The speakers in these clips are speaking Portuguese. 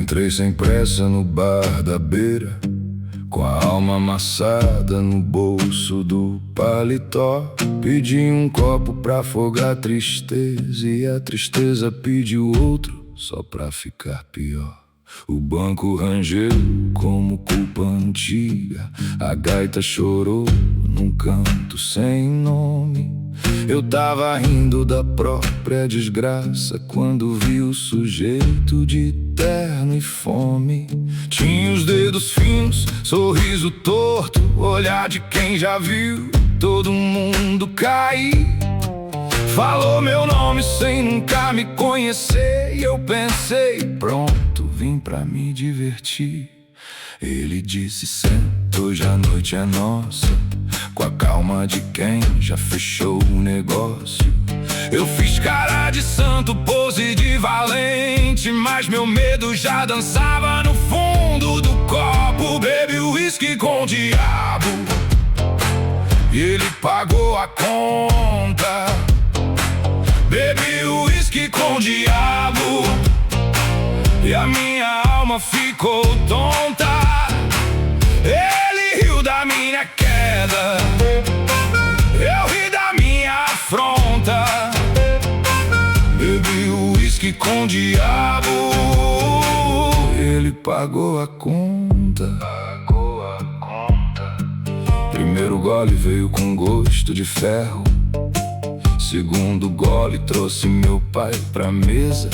Entrei sem pressa no bar da beira, com a alma amassada no bolso do paletó. Pedi um copo pra afogar a tristeza, e a tristeza pediu outro só pra ficar pior. O banco rangeu como culpa antiga, a gaita chorou num canto sem nome. Eu tava rindo da própria desgraça quando vi o sujeito de terno e fome. Tinha os dedos finos, sorriso torto, olhar de quem já viu todo mundo cair. Falou meu nome sem nunca me conhecer, e eu pensei, pronto, vim pra me divertir. Ele disse, senta, hoje a noite é nossa, com a calma de quem já fechou o negócio. Eu fiz cara de santo, pose de valente, mas meu medo já dançava no fundo do copo. Bebi uísque com o diabo e ele pagou a conta. Bebi uísque com o diabo e a minha alma ficou tonta. Ele riu da minha queda, eu ri da minha afronta. Bebi uísque com o diabo, ele pagou a conta. Primeiro gole veio com gosto de ferro, segundo gole trouxe meu pai pra mesa.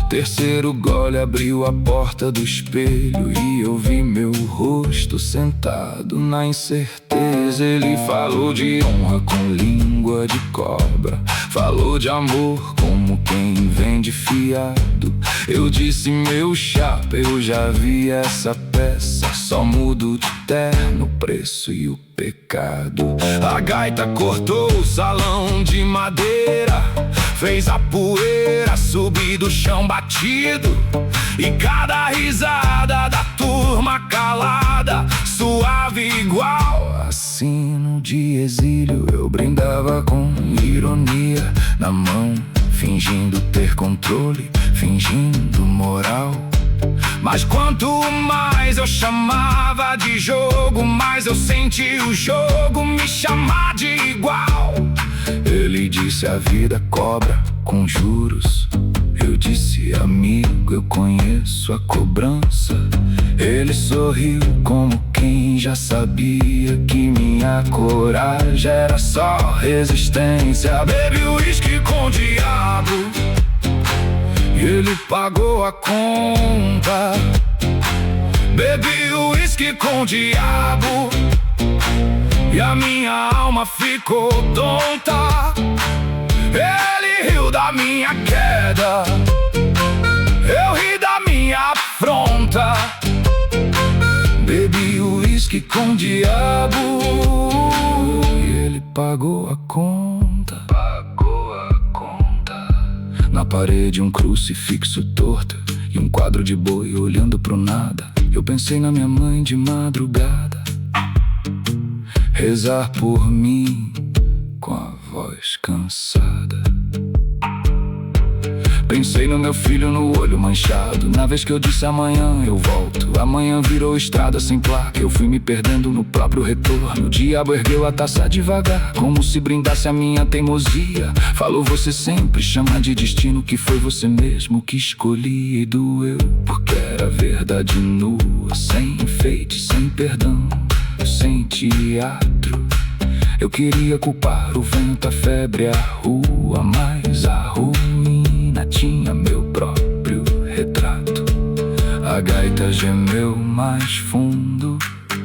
Terceiro gole abriu a porta do espelho e eu vi meu rosto sentado na incerteza. Ele falou de honra com língua de cobra, falou de amor como quem vende fiado. Eu disse, meu chapa, eu já vi essa peça, só mudo de terno, o preço e o pecado. A gaita cortou o salão de madeira, fez a poeira subir do chão batido, e cada risada da turma calada, suave igual a sino de exílio. Eu brindava com ironia na mão, fingindo ter controle, fingindo moral. Mas quanto mais eu chamava de jogo, mais eu senti o jogo me chamar de igual. Ele disse, a vida cobra com juros. Eu disse, amigo, eu conheço a cobrança. Ele sorriu como quem já sabia que minha coragem era só resistência. Bebi uísque com o diabo e ele pagou a conta. Bebi uísque com o diabo e a minha alma ficou tonta. Ele riu da minha queda, eu ri da minha afronta. Bebi uísque com o diabo e ele pagou a conta. Na parede um crucifixo torto e um quadro de boi olhando pro nada. Eu pensei na minha mãe de madrugada, rezar por mim com a voz cansada. Pensei no meu filho no olho manchado, na vez que eu disse amanhã eu volto. Amanhã virou estrada sem placa, eu fui me perdendo no próprio retorno. O diabo ergueu a taça devagar, como se brindasse a minha teimosia. Falou, você sempre chama de destino, que foi você mesmo que escolhi. E doeu, porque era verdade nua, sem enfeite, sem perdão, sem teatro. Eu queria culpar o vento, a febre, a rua, mas a ruína tinha meu próprio retrato. A gaita gemeu mais fundo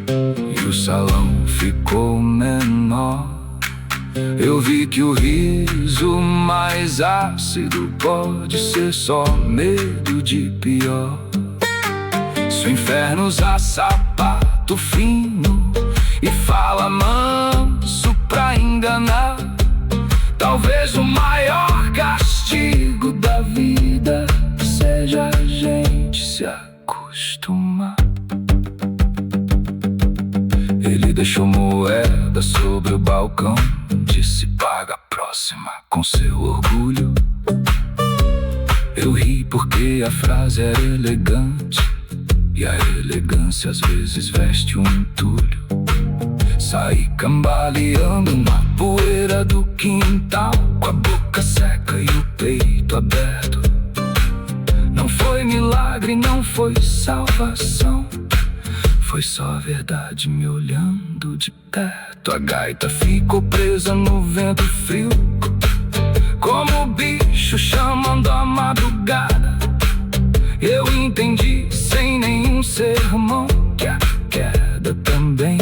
e o salão ficou menor. Eu vi que o riso mais ácido pode ser só medo de pior. Se o inferno usa sapato fino e fala manso pra enganar, talvez o maior castigo da vida seja a gente se acostumar. Ele deixou moeda sobre o balcão, disse, paga a próxima com seu orgulho. Eu ri porque a frase era elegante, e a elegância às vezes veste um entulho. Saí cambaleando na poeira do quintal, com a boca seca e o peito aberto. Não foi milagre, não foi salvação, foi só a verdade me olhando de perto. A gaita ficou presa no vento frio, como bicho chamando a madrugada. Eu entendi sem nenhum sermão que a queda também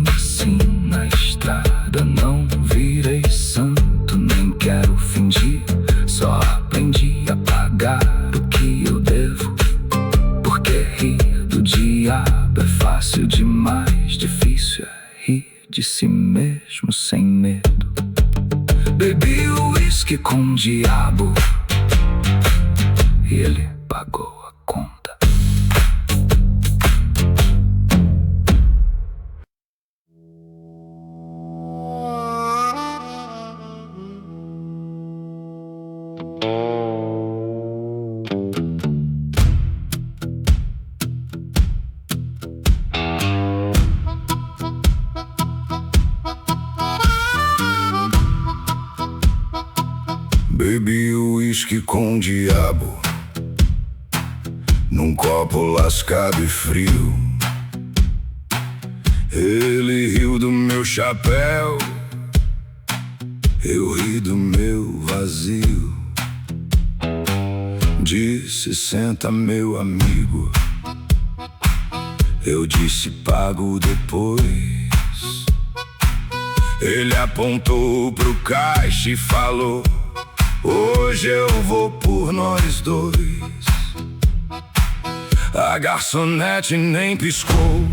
ensina a estrada. Não virei santo, nem quero fingir, só aprendi a pagar o que eu devo. Porque rir do diabo é fácil demais, difícil é rir de si mesmo sem medo. Bebi uísque com o diabo e ele pagou a conta. Bebi uísque com o diabo num copo lascado e frio. Ele riu do meu chapéu, eu ri do meu vazio. Disse: senta, meu amigo. Eu disse: pago depois. Ele apontou pro caixa e falou: hoje eu vou por nós dois. A garçonete nem piscou,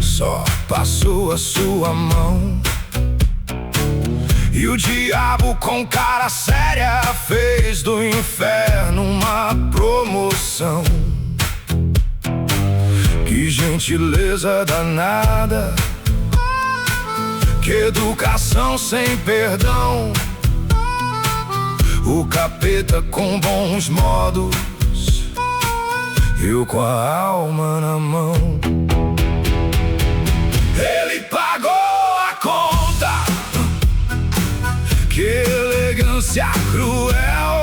só passou a sua mão. E o diabo com cara séria fez do inferno uma promoção. Que gentileza danada, que educação sem perdão. O capeta com bons modos, eu com a alma na mão. Ele pagou a conta, que elegância cruel.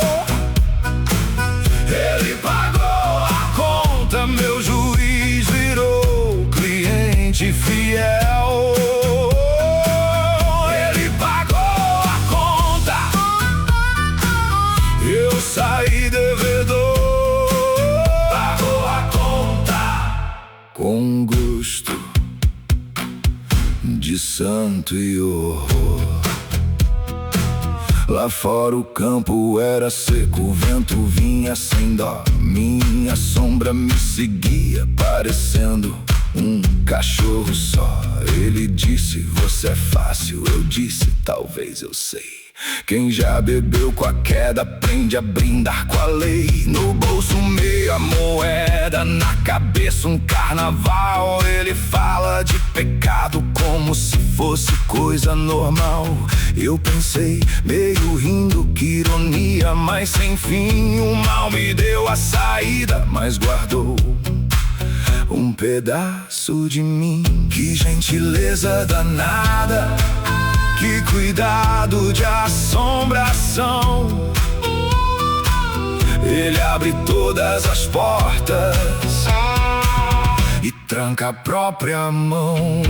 Ele pagou a conta, meu juiz virou cliente fiel. Ele pagou a conta, eu saí devedor. Pagou a conta com gosto de santo e horror. Lá fora o campo era seco, o vento vinha sem dó. Minha sombra me seguia, parecendo um cachorro só. Ele disse: você é fácil. Eu disse: talvez, eu sei. Quem já bebeu com a queda aprende a brindar com a lei. No bolso meia moeda, na cabeça um carnaval. Ele fala de pecado como se fosse coisa normal. Eu pensei, meio rindo, que ironia, mas sem fim. O mal me deu a saída, mas guardou um pedaço de mim. Que gentileza danada, que cuidado de assombração. Ele abre todas as portas e tranca a própria mão.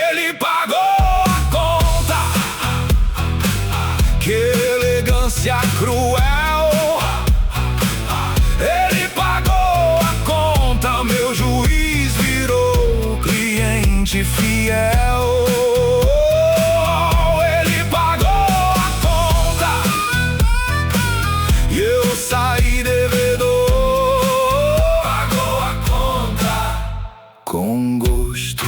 Ele pagou a conta, que elegância cruel. Ele pagou a conta, meu juiz virou cliente fiel. Ele pagou a conta e eu saí devedor. Pagou a conta com gosto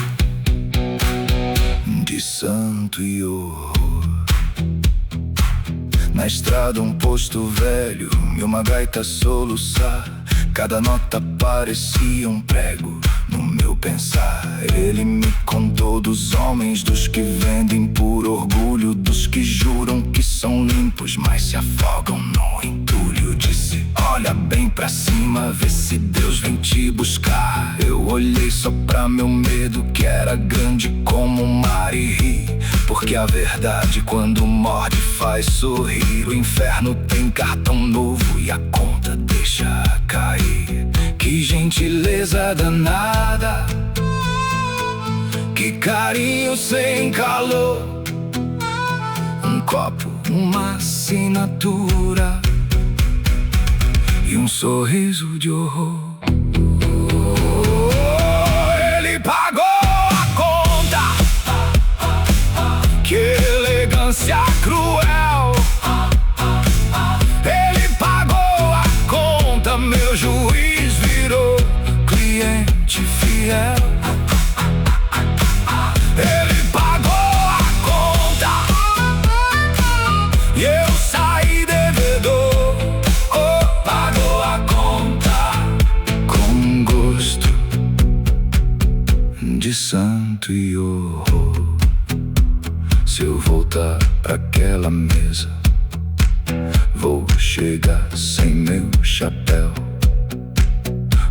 de santo e horror. Na estrada um posto velho e uma gaita soluçar. Cada nota parecia um prego no meu eu pensar. Ele me contou dos homens, dos que vendem por orgulho, dos que juram que são limpos, mas se afogam no entulho. Disse: olha bem pra cima, vê se Deus vem te buscar. Eu olhei só pra meu medo, que era grande como o mar, e ri, porque a verdade quando morde faz sorrir. O inferno tem cartão novo e a conta deixa cair. Que gentileza danada, que carinho sem calor. Um copo, uma assinatura e um sorriso de horror. Ele pagou a conta, que elegância cruel. Ele pagou a conta, meu juiz virou cliente fiel. Ele pagou a conta e eu saí devedor. Oh, pagou a conta com gosto de santo e horror. Se eu voltar pra aquela mesa, vou chegar sem meu chapéu.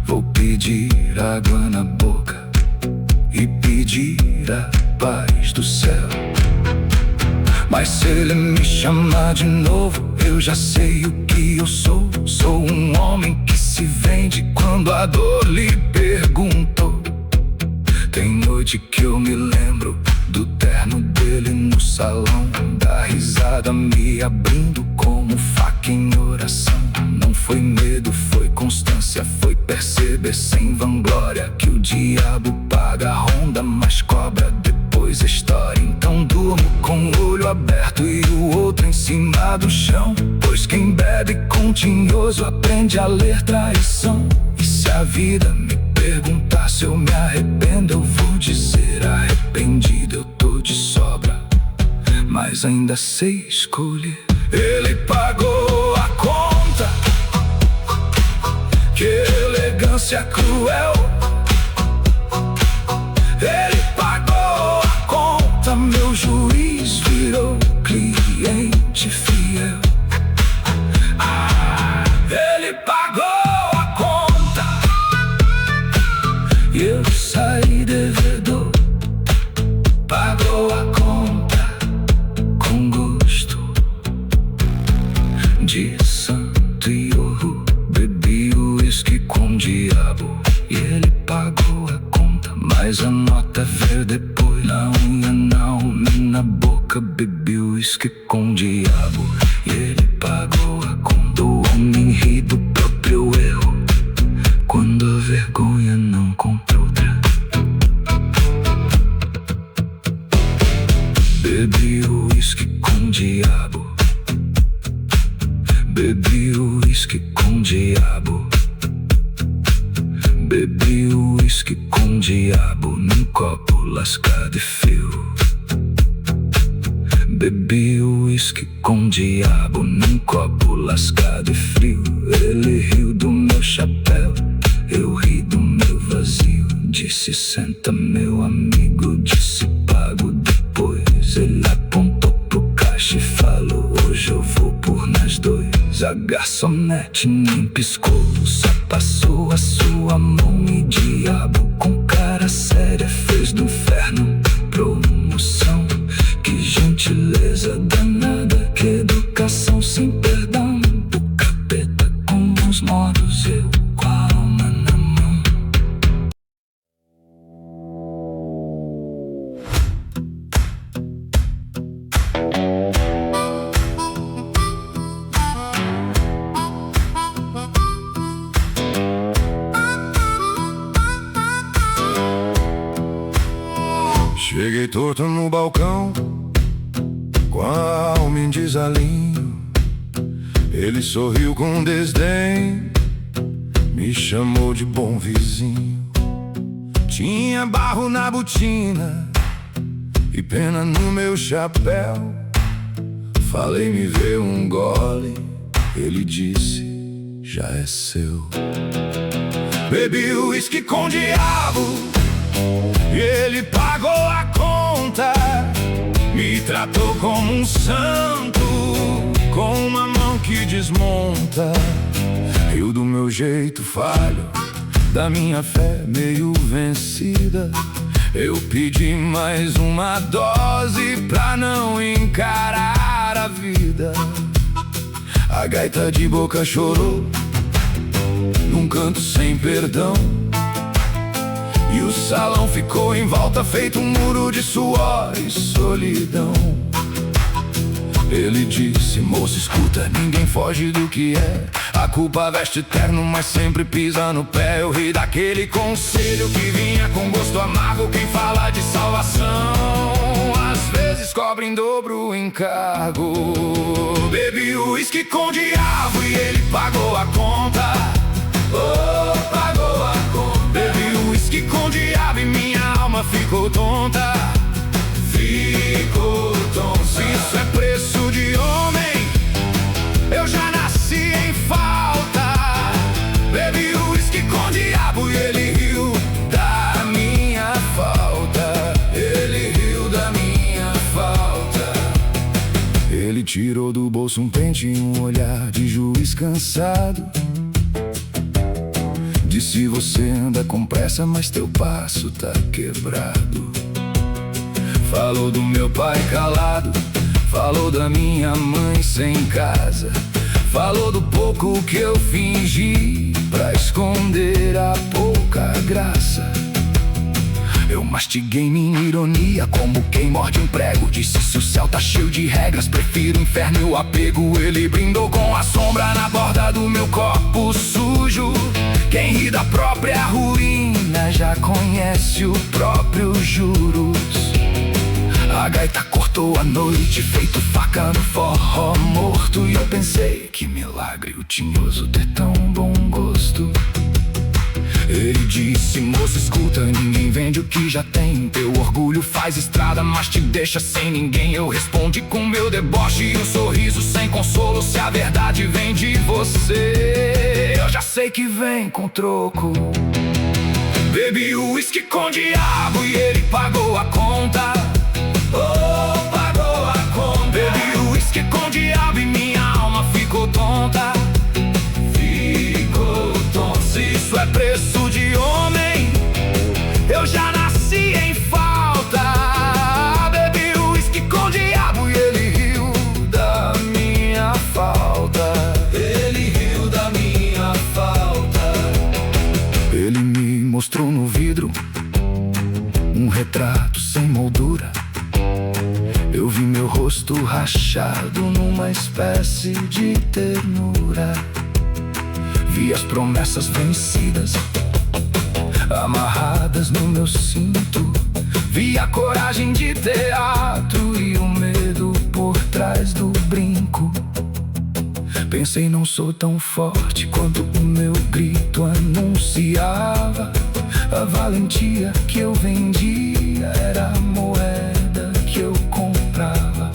Vou pedir água na boca e pedir a paz do céu. Mas se ele me chamar de novo, eu já sei o que eu sou. Sou um homem que se vende quando a dor lhe perguntou. Tem noite que eu me lembro do terno dele no salão, da risada me abrindo como faca em oração. Não foi medo, foi constância, foi perceber sem vanglória que o diabo paga a ronda, mas cobra depois a história. Então durmo com o olho aberto e o outro em cima do chão, pois quem bebe com tinhoso aprende a ler traição. E se a vida me perguntar se eu me arrependo, eu vou dizer arrependido, eu tô de sobra, mas ainda sei escolher. Ele pagou a conta, que elegância cruel. Ele pagou a conta, meu juiz virou cliente fiel. Ele pagou a conta e eu saí devedor. Pagou a conta com gosto de santo e horror. Bebi o uísque com o diabo e ele pagou a conta, mas a nota veio depois. Na unha, na alma, na boca. Bebi o uísque com o diabo e ele pagou a conta. O homem ri do próprio erro quando a vergonha não compra outra. Bebi o uísque com o diabo, bebi o uísque com o diabo, bebi o uísque com o diabo num copo lascado e frio. Bebi o uísque com o diabo num copo lascado e frio. Ele riu do meu chapéu, eu ri do meu vazio. Disse: senta, meu amigo. Disse: pago depois. Ele apontou pro caixa e falou: hoje eu vou por nós dois. A garçonete nem piscou, só passou a sua mão. E diabo com cara séria fez do inferno promoção. Que gentileza danada, que educação sem perdão. O capeta com os modos, eu com a alma na mão. Cheguei torto no balcão, com a alma em desalinho. Ele sorriu com desdém, me chamou de bom vizinho. Tinha barro na botina e pena no meu chapéu. Falei: me vê um gole. Ele disse: já é seu. Bebi o uísque com o diabo e ele pagou a conta. Me tratou como um santo, com uma mão que desmonta. Eu do meu jeito falho, da minha fé meio vencida, eu pedi mais uma dose pra não encarar a vida. A gaita de boca chorou num canto sem perdão, e o salão ficou em volta feito um muro de suor e solidão. Ele disse: moço, escuta, ninguém foge do que é. A culpa veste terno, mas sempre pisa no pé. Eu ri daquele conselho que vinha com gosto amargo. Quem fala de salvação às vezes cobra em dobro o encargo. Bebi uísque com o diabo e ele pagou a conta. Oh, pagou a conta. Bebi uísque com o diabo e minha alma ficou tonta. Ficou tonta. Se isso é preço de homem, eu já nasci em falta. Bebi uísque com o diabo e ele riu da minha falta. Ele riu da minha falta. Ele tirou do bolso um pente e um olhar de juiz cansado. Disse: você anda com pressa, mas teu passo tá quebrado. Falou do meu pai calado, falou da minha mãe sem casa, falou do pouco que eu fingi pra esconder a pouca graça. Eu mastiguei minha ironia como quem morde um prego. Disse: se o céu tá cheio de regras, prefiro o inferno e o apego. Ele brindou com a sombra na borda do meu corpo sujo. Quem ri da própria ruína já conhece o próprio juros. A gaita cortou a noite, feito faca no forró morto. E eu pensei: que milagre o tinhoso ter tão bom gosto. Ele disse: moço, escuta, ninguém vende o que já tem. Teu orgulho faz estrada, mas te deixa sem ninguém. Eu respondi com meu deboche e um sorriso sem consolo: se a verdade vem de você, eu já sei que vem com troco. Bebi uísque com o diabo e ele pagou a conta. Oh, pagou a conta. Bebi uísque com o diabo e minha alma ficou tonta. Ficou tonta. Se isso é preço de homem, eu já nasci em falta. Bebi uísque com o diabo e ele riu da minha falta. Ele riu da minha falta. Ele me mostrou no vidro um retrato sem moldura. Eu vi meu rosto rachado numa espécie de ternura. Vi as promessas vencidas amarradas no meu cinto. Vi a coragem de teatro e o medo por trás do brinco. Pensei: não sou tão forte quanto o meu grito anunciava. A valentia que eu vendia era a moeda que eu comprava.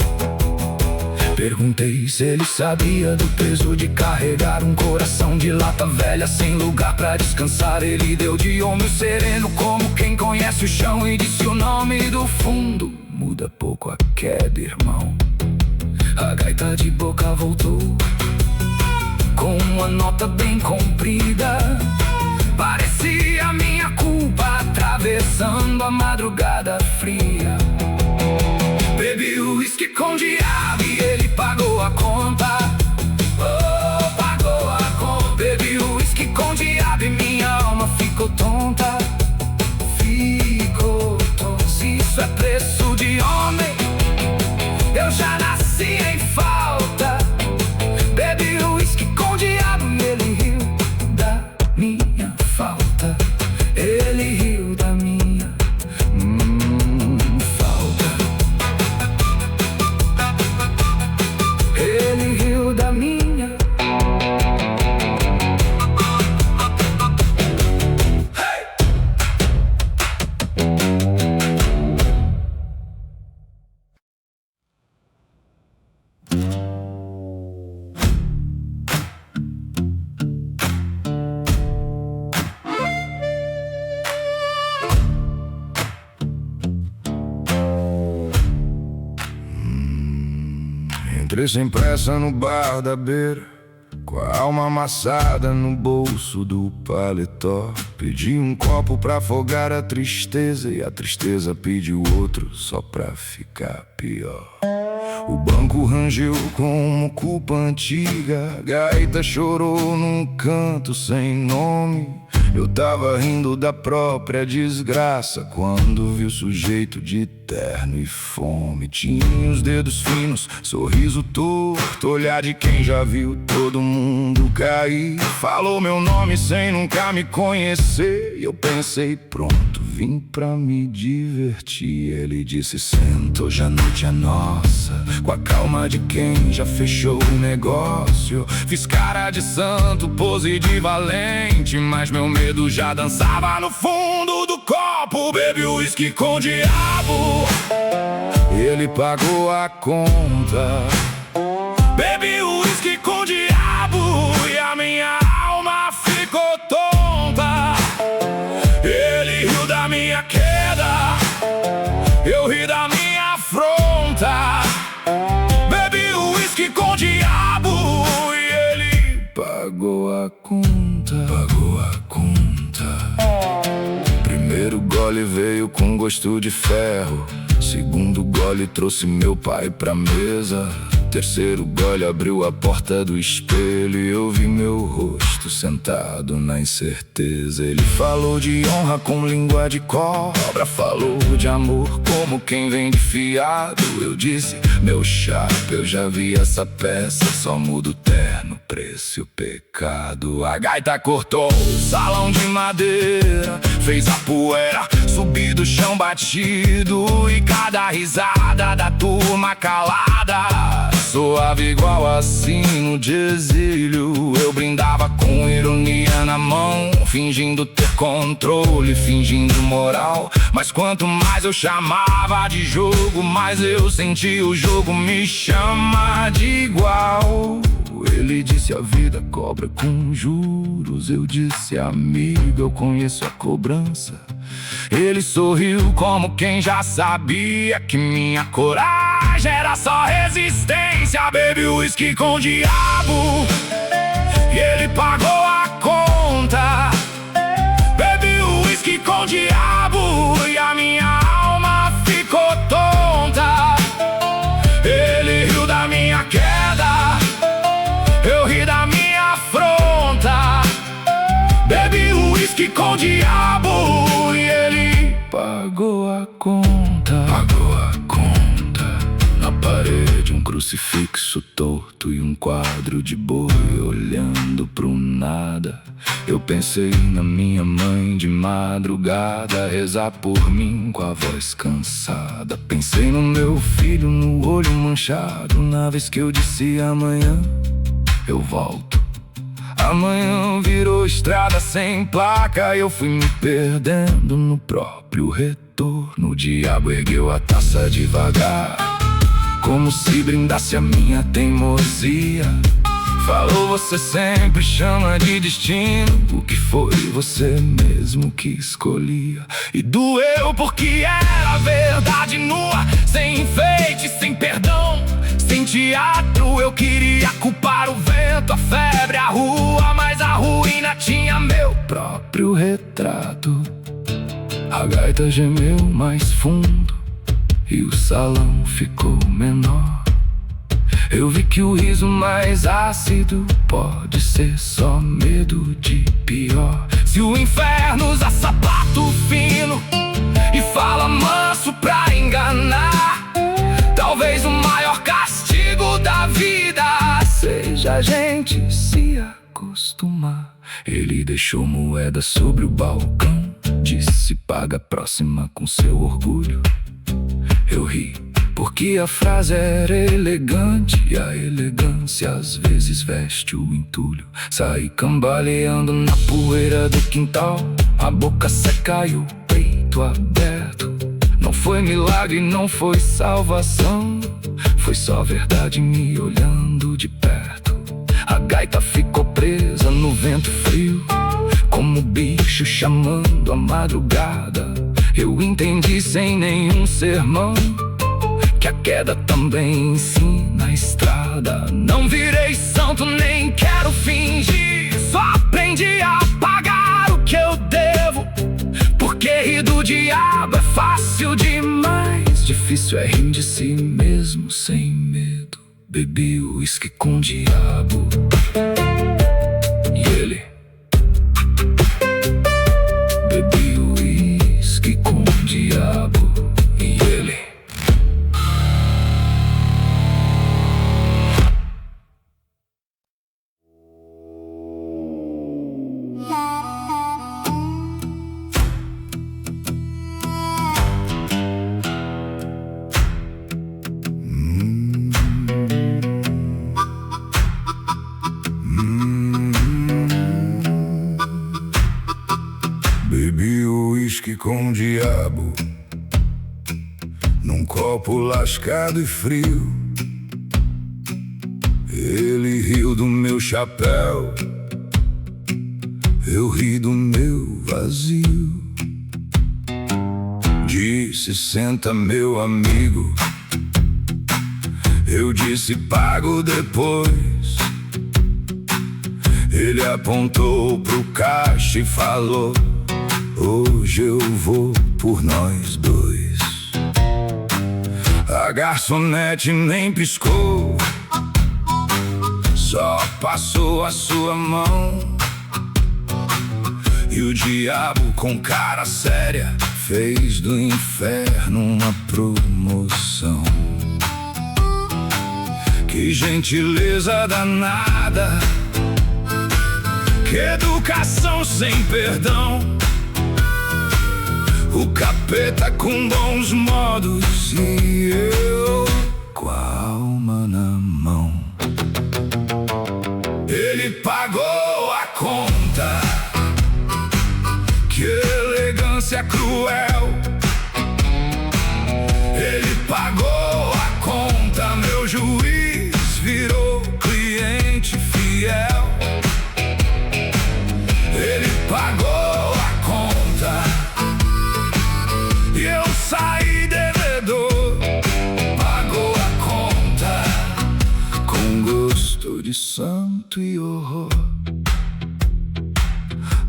Perguntei se ele sabia do peso de carregar um coração de lata velha sem lugar pra descansar. Ele deu de ombro sereno como quem conhece o chão e disse o nome do fundo: muda pouco a queda, irmão. A gaita de boca voltou com uma nota bem comprida. Parecia minha culpa atravessando a madrugada fria. Bebi uísque com o diabo e ele pagou a conta. Oh, pagou a conta. Bebi uísque com o diabo e minha alma ficou tonta. Ficou tonta. Se isso é preço de homem, eu já nasci em falta. Bebi uísque com o diabo e ele riu da minha falta. Ele riu da minha falta. Ele riu Entrei sem pressa no bar da beira, com a alma amassada no bolso do paletó. Pedi um copo pra afogar a tristeza, e a tristeza pediu outro só pra ficar pior. O banco rangeu como culpa antiga, a gaita chorou num canto sem nome. Eu tava rindo da própria desgraça quando vi o sujeito de terno e fome. Tinha os dedos finos, sorriso torto, olhar de quem já viu todo mundo cair. Falou meu nome sem nunca me conhecer, e eu pensei, pronto, vim pra me divertir. Ele disse, senta, hoje a noite é nossa, com a calma de quem já fechou o negócio. Fiz cara de santo, pose de valente, mas meu medo já dançava no fundo do copo. Bebi uísque com diabo, ele pagou a conta. Bebi uísque com diabo e a minha alma ficou tonta. Ele riu da minha queda, eu ri da minha afronta. Bebi uísque com diabo e ele pagou a conta. Pagou a conta. Primeiro gole veio com gosto de ferro, segundo gole trouxe meu pai pra mesa. Terceiro gole abriu a porta do espelho e eu vi meu rosto sentado na incerteza. Ele falou de honra com língua de cobra, falou de amor como quem vende fiado. Eu disse, meu chapa, eu já vi essa peça, só muda o terno, preço e o pecado. A gaita cortou o salão de madeira, fez a poeira subir do chão batido, e cada risada da turma calada soava igual a sino de exílio. Eu brindava com ironia na mão, fingindo ter controle, fingindo moral. Mas quanto mais eu chamava de jogo, mais eu sentia o jogo me chama de igual. Ele disse, a vida cobra com juros. Eu disse, amigo, eu conheço a cobrança. Ele sorriu como quem já sabia que minha coragem era só resistência. Bebi uísque com diabo e ele pagou a conta. Bebi uísque com diabo e a minha alma ficou tonta. Ele riu da minha queda, eu ri da minha afronta. Bebi uísque com diabo e ele pagou a conta. Pagou a conta. Na parede um crucifixo torto e um quadro de boi olhando pro nada. Eu pensei na minha mãe de madrugada, rezar por mim com a voz cansada. Pensei no meu filho no olho manchado, na vez que eu disse amanhã eu volto. Amanhã virou estrada sem placa, eu fui me perdendo no próprio retorno. O diabo ergueu a taça devagar, como se brindasse a minha teimosia. Falou, você sempre chama de destino o que foi você mesmo que escolhia. E doeu porque era verdade nua, sem enfeite, sem perdão, sem teatro. Eu queria culpar o vento, a febre, a rua, mas a ruína tinha meu próprio retrato. A gaita gemeu mais fundo e o salão ficou menor. Eu vi que o riso mais ácido pode ser só medo de pior. Se o inferno usa sapato fino e fala manso pra enganar, talvez o maior castigo da vida seja a gente se acostumar. Ele deixou moeda sobre o balcão, disse, paga a próxima com seu orgulho. Eu ri porque a frase era elegante, e a elegância às vezes veste o entulho. Saí cambaleando na poeira do quintal, a boca seca e o peito aberto. Não foi milagre, não foi salvação, foi só verdade me olhando de perto. A gaita ficou presa no vento frio, como bicho chamando a madrugada. Eu entendi sem nenhum sermão que a queda também ensina a estrada. Não virei santo, nem quero fingir, só aprendi a pagar o que eu devo. Porque rir do diabo é fácil demais, difícil é rir de si mesmo sem medo. Bebi uísque com o diabo e ele. Bebi uísque com o diabo e ele. Bebi uísque com o diabo num copo lascado e frio. Ele riu do meu chapéu, eu ri do meu vazio. Disse: senta, meu amigo. Eu disse: pago depois. Ele apontou pro caixa e falou: hoje eu vou por nós dois. A garçonete nem piscou, só passou a sua mão. E o diabo com cara séria fez do inferno uma promoção. Que gentileza danada, que educação sem perdão. O capeta com bons modos e eu com a alma na mão. Ele pagou a conta, que elegância cruel. Ele pagou a conta, meu juiz virou cliente fiel. Ele pagou a conta e eu saí devedor. Pagou a conta com gosto de santo e horror.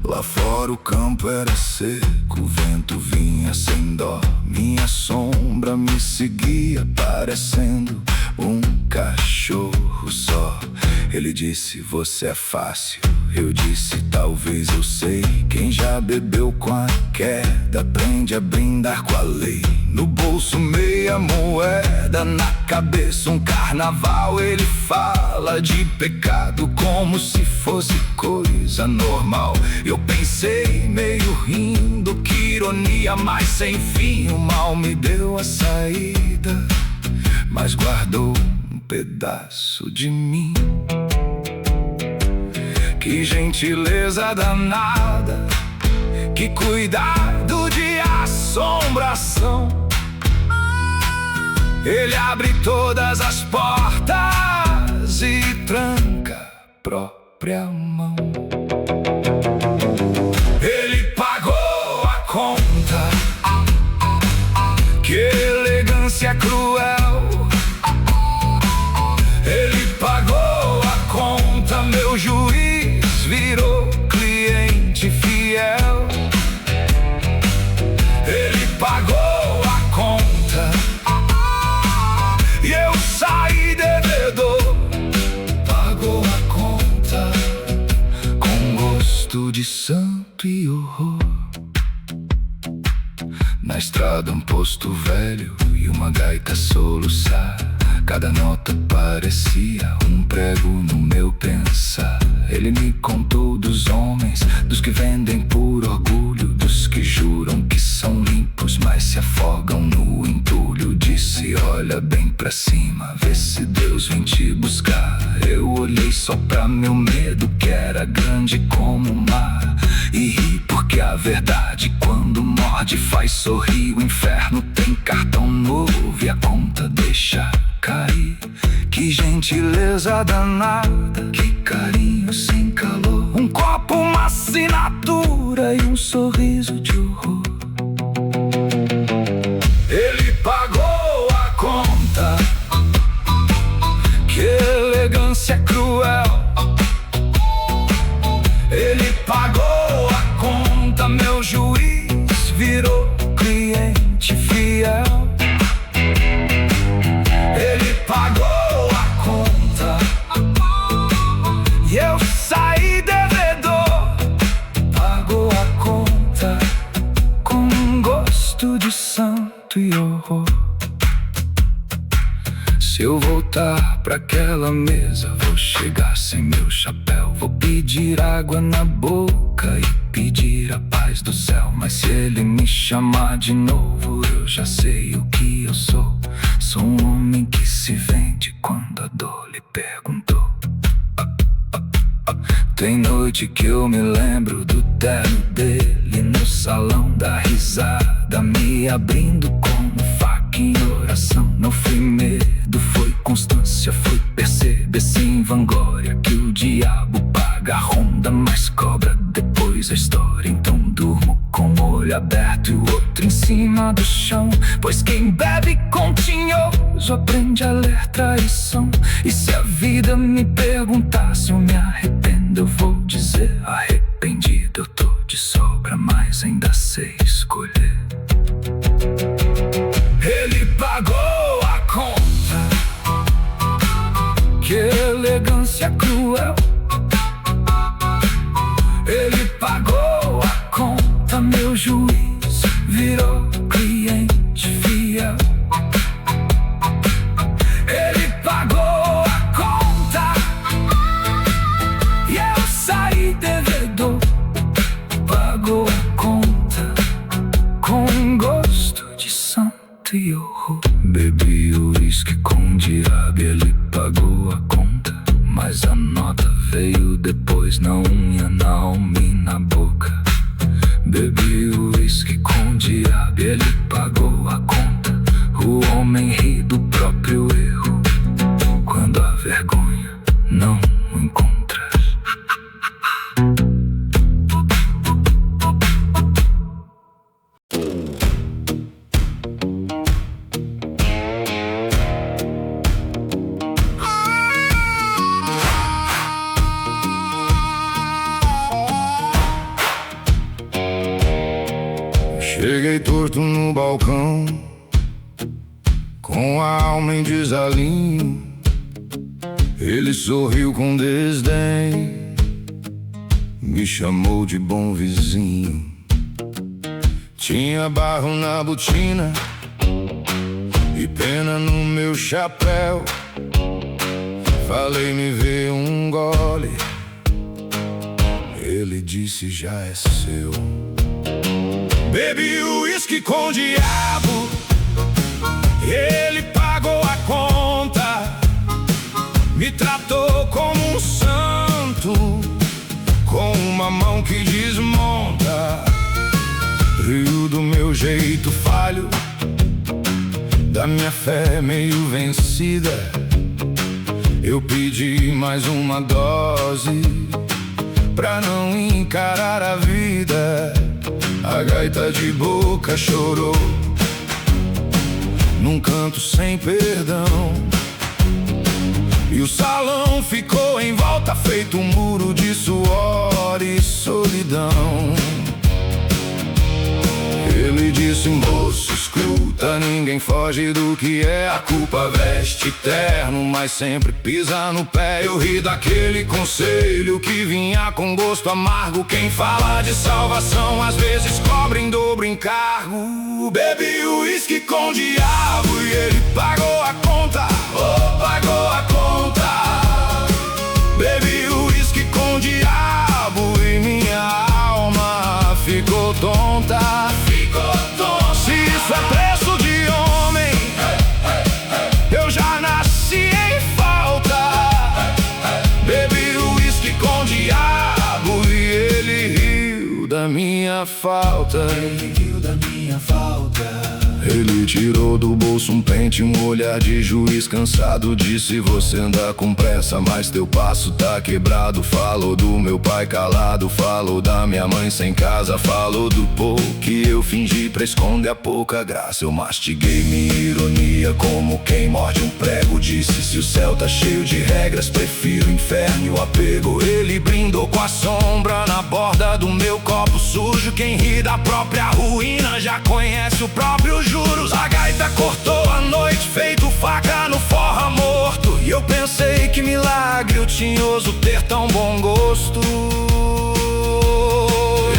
Lá fora o campo era seco, o vento vinha sem dó. Minha sombra me seguia parecendo um cachorro só. Ele disse: você é fácil. Eu disse: talvez eu sei. Quem já bebeu com a queda aprende a brindar com a lei. No bolso meia moeda, na cabeça um carnaval. Ele fala de pecado como se fosse coisa normal. Eu pensei meio rindo, que ironia, mas sem fim. O mal me deu a saída, mas guardou um pedaço de mim. Que gentileza danada, que cuidado de assombração. Ele abre todas as portas e tranca a própria mão. Ele pagou a conta, que elegância cruel. Ele pagou a conta, meu juiz virou cliente fiel. Ele pagou a conta e eu saí devedor. Pagou a conta com gosto de santo e horror. Na estrada um posto velho e uma gaita soluçar. Cada nota parecia um prego no meu pensar. Ele me contou dos homens, dos que vendem por orgulho, dos que juram que são limpos, mas se afogam no entulho. Disse: olha bem pra cima, vê se Deus vem te buscar. Eu olhei só pra meu medo, que era grande como o mar, e ri porque a verdade, quando morde, faz sorrir. O inferno tem cartão novo e a conta deixa cair. Que gentileza danada, que carinho sem calor. Um copo, uma assinatura e um sorriso de horror. Ele pagou a conta, eu saí devedor. Pagou a conta com gosto de santo e horror. Se eu voltar pra aquela mesa, vou chegar sem meu chapéu. Vou pedir água na boca e pedir a paz do céu. Mas se ele me chamar de novo, eu já sei o que eu sou. Sou um homem que se vende quando a dor lhe perguntou. Tem noite que eu me lembro do terno dele no salão, da risada me abrindo como faca em oração. Não foi medo, foi constância, foi perceber sem vanglória que o diabo paga a ronda, mas cobra depois a história. Então durmo com o olho aberto e o outro em cima do chão, pois quem bebe com tinhoso aprende a ler traição. E se a vida me perguntar se eu me arrependo, eu vou dizer arrependido. Eu tô de sobra, mas ainda sei escolher. Ele pagou a conta, que elegância cruel. Ele pagou a conta, meu juiz virou cliente fiel. Ele pagou a conta e eu saí devedor. Pagou a conta com gosto de santo e horror. Bebi o uísque com diabo e ele pagou a conta, mas a nota veio depois na unha, na alma e na boca. Bebi o uísque com diabo e ele pagou a conta. O homem ri do próprio erro quando a vergonha não o encontra. Cheguei torto no balcão, com a alma em desalinho. Ele sorriu com desdém, me chamou de bom vizinho. Tinha barro na botina e pena no meu chapéu. Falei, me vê um gole. Ele disse, já é seu. Bebi uísque com diabo, ele pagou a conta. Me tratou como um santo, com uma mão que desmonta. Riu do meu jeito falho, da minha fé meio vencida. Eu pedi mais uma dose pra não encarar a vida. A gaita de boca chorou num canto sem perdão, e o salão ficou em volta feito um muro de suor e solidão. Ele disse, moço, escuta, ninguém foge do que é. A culpa veste terno, mas sempre pisa no pé. Eu ri daquele conselho que vinha com gosto amargo. Quem fala de salvação às vezes cobra em dobro encargo. Bebi uísque com diabo e ele pagou a conta. Oh, pagou a conta. Bebi uísque com diabo e minha alma ficou tonta. Se isso é preço de homem, eu já nasci em falta. Bebi uísque com diabo e ele riu da minha falta. Ele riu da minha falta. Ele tirou do bolso um pente, um olhar de juiz cansado. Disse, você anda com pressa, mas teu passo tá quebrado. Falou do meu pai calado, falou da minha mãe sem casa. Falou do pouco que eu fingi pra esconder a pouca graça. Eu mastiguei minha ironia como quem morde um prego. Disse, se o céu tá cheio de regras, prefiro o inferno e o apego. Ele brindou com a sombra na borda do meu copo sujo. Quem ri da própria ruína já conhece o próprio juros. A gaita cortou a noite feito faca no forra morto. E eu pensei, que milagre, eu tinhoso ter tão bom gosto.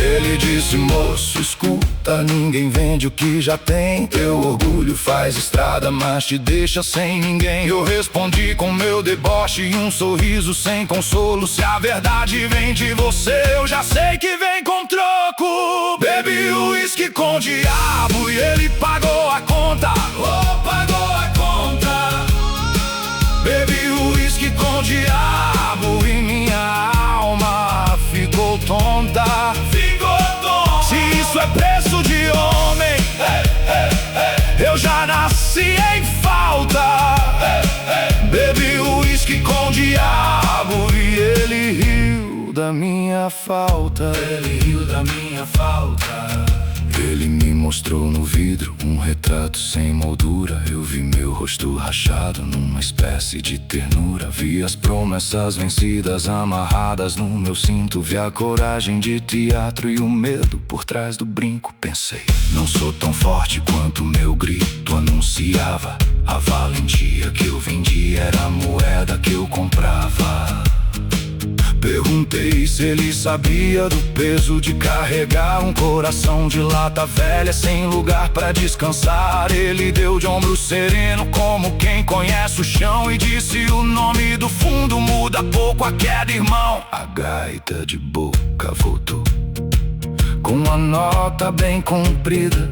Ele disse: moço, escuta, ninguém vende o que já tem. Teu orgulho faz estrada, mas te deixa sem ninguém. Eu respondi com meu deboche e um sorriso sem consolo: se a verdade vem de você, eu já sei que vem com troco. Bebi uísque com o diabo e ele pagou a conta. Oh, pagou a conta. Bebi uísque com o diabo e minha alma ficou tonta. Se isso é preço de homem, eu já nasci em falta. Bebi uísque com o diabo e ele riu da minha falta. Ele riu da minha falta. Ele me mostrou no vidro um retrato sem moldura. Eu vi meu rosto rachado numa espécie de ternura. Vi as promessas vencidas amarradas no meu cinto. Vi a coragem de teatro e o medo por trás do brinco. Pensei: não sou tão forte quanto meu grito anunciava. A valentia que eu vendia era a moeda que eu comprava. Perguntei se ele sabia do peso de carregar um coração de lata velha sem lugar pra descansar. Ele deu de ombro sereno como quem conhece o chão e disse: o nome do fundo muda pouco a queda, irmão. A gaita de boca voltou com uma nota bem comprida.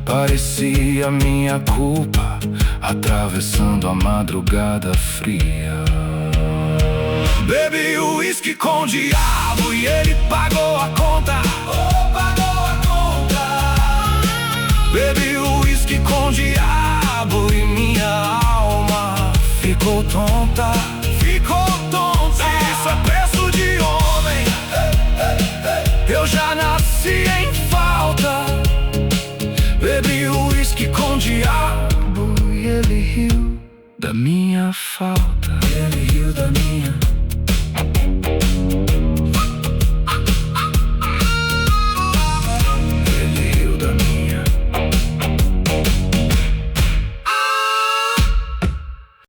Parecia minha culpa atravessando a madrugada fria. Bebi uísque com o diabo e ele pagou a conta. Oh, pagou a conta. Bebi uísque com o diabo e minha alma ficou tonta. Ficou tonta. Se isso é preço de homem, eu já nasci em falta. Bebi uísque com o diabo e ele riu da minha falta. Ele riu da minha